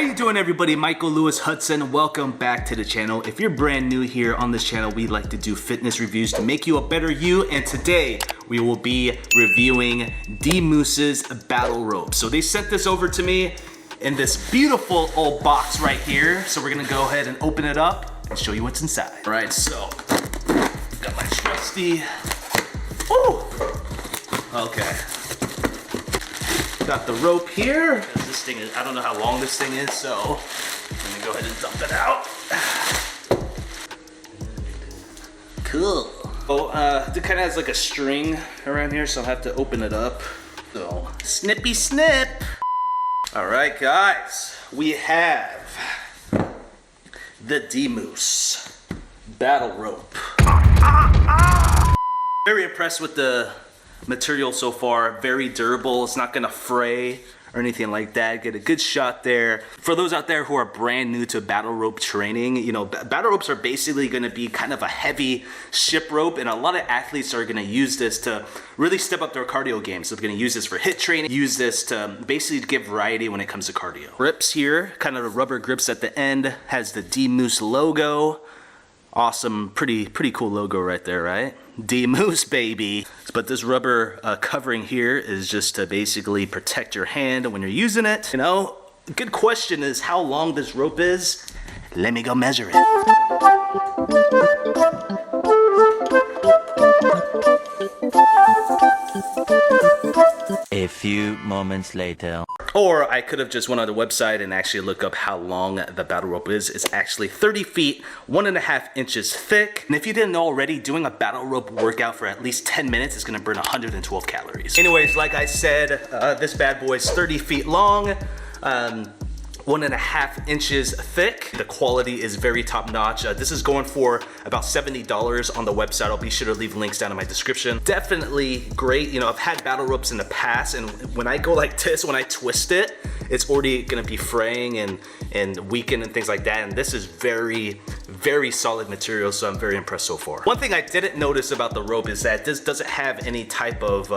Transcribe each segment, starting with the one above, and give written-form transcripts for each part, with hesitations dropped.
you doing, everybody? Hudson. Welcome back to the channel. If you're brand new here on this channel, we like to do fitness reviews to make you a better you, and today we will be reviewing DMoose's Battle Rope. So they sent this over to me in this beautiful old box right here. So we're gonna go ahead and open it up and show you what's inside. All right, so got my trusty, okay. Got the rope here. This thing is, I don't know how long this thing is, so let me go ahead and dump it out. Cool. Oh, it kind of has like a string around here, so I'll have to open it up. So, snippy snip. All right, guys, we have the DMoose Battle Rope. Very impressed with the material so far. Very durable. It's not gonna fray or anything like that. Get a good shot there. For those out there who are brand new to battle rope training, you know, battle ropes are basically gonna be kind of a heavy ship rope, and a lot of athletes are gonna use this to really step up their cardio game. So they're gonna use this for HIIT training, use this to basically give variety when it comes to cardio. Grips here, kind of the rubber grips at the end, has the DMoose logo. Awesome, pretty cool logo right there, right? DMoose, baby. But this rubber covering here is just to basically protect your hand when you're using it. You know, a good question is how long this rope is. Let me go measure it. A few moments later. Or I could have just went on the website and actually looked up how long the battle rope is. It's actually 30 feet, 1.5 inches thick. And if you didn't know already, doing a battle rope workout for at least 10 minutes is gonna burn 112 calories. Anyways, like I said, this bad boy is 30 feet long, 1.5 inches thick. The quality is very top notch. This is going for about $70 on the website. I'll be sure to leave links down in my description. Definitely great. You know, I've had battle ropes in the past, and when I go like this, when I twist it, it's already gonna be fraying and weakened and things like that. And this is very solid material, so I'm very impressed so far. One thing I didn't notice about the rope is that this doesn't have any type of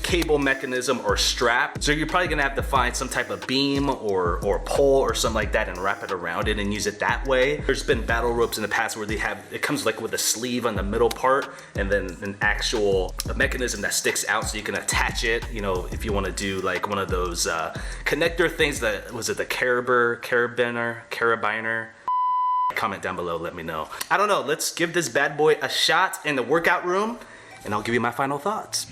cable mechanism or strap. So you're probably gonna have to find some type of beam or pole or something like that and wrap it around it and use it that way. There's been battle ropes in the past where it comes like with a sleeve on the middle part and then an actual mechanism that sticks out so you can attach it, you know, if you want to do like one of those connector things that, was it the carabiner? Comment down below, let me know. I don't know, let's give this bad boy a shot in the workout room and I'll give you my final thoughts.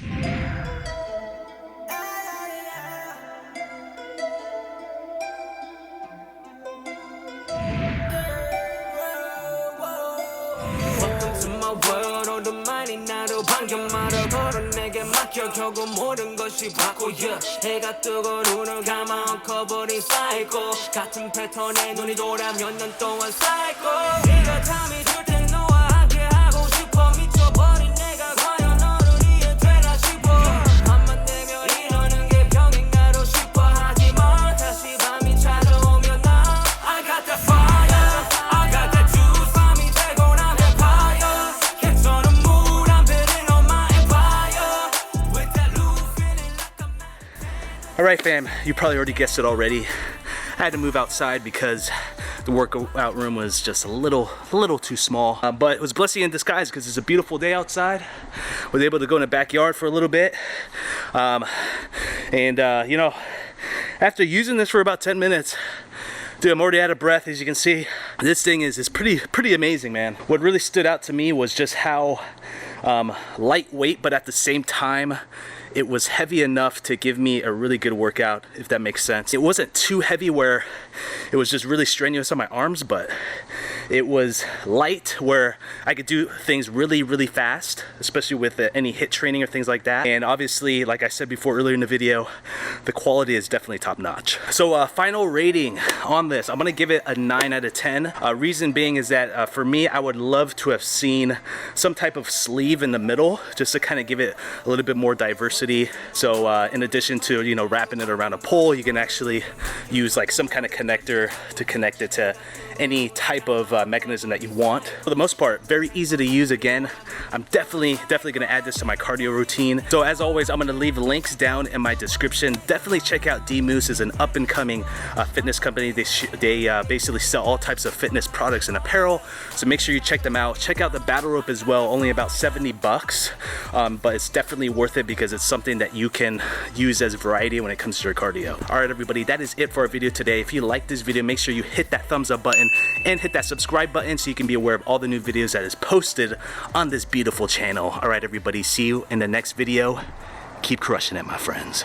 결국 모든 것이 바꿔 해가 뜨고 눈을 감아 엉켜버린 사이코 같은 패턴에 눈이 돌아 몇 년 동안 쌓이고 네가 잠이 들 땐 너와 함께 하고 싶어 미쳐버린 내가 과연 너를 이해되나 싶어 밤만 되면 이러는 게 병행나로 싶어 하지만 다시 밤이 찾아오면 나 I got that fire I got that juice 밤이 되고 난 vampire 괜찮은 물 안 베린 on my empire. All right, fam, you probably already guessed it already. I had to move outside because the workout room was just a little too small. But it was a blessing in disguise because it's a beautiful day outside. I was able to go in the backyard for a little bit. You know, after using this for about 10 minutes, dude, I'm already out of breath, as you can see. This thing is pretty amazing, man. What really stood out to me was just how lightweight, but at the same time, it was heavy enough to give me a really good workout, if that makes sense. It wasn't too heavy where it was just really strenuous on my arms, but it was light where I could do things really fast, especially with any HIIT training or things like that. And obviously, like I said before earlier in the video, the quality is definitely top notch. So final rating on this, I'm gonna give it a 9 out of 10. Reason being is that for me, I would love to have seen some type of sleeve in the middle, just to kind of give it a little bit more diversity. So in addition to, you know, wrapping it around a pole, you can actually use like some kind of connector to connect it to any type of mechanism that you want. For the most part, very easy to use. Again, I'm definitely gonna add this to my cardio routine. So as always, I'm gonna leave links down in my description. Definitely check out DMoose. Is an up and coming fitness company. They basically sell all types of fitness products and apparel. So make sure you check them out. Check out the battle rope as well, only about 70 bucks. But it's definitely worth it because it's something that you can use as variety when it comes to your cardio. All right, everybody, that is it for our video today. If you like this video, make sure you hit that thumbs up button and hit that subscribe button so you can be aware of all the new videos that is posted on this beautiful channel. All right, everybody, see you in the next video. Keep crushing it, my friends.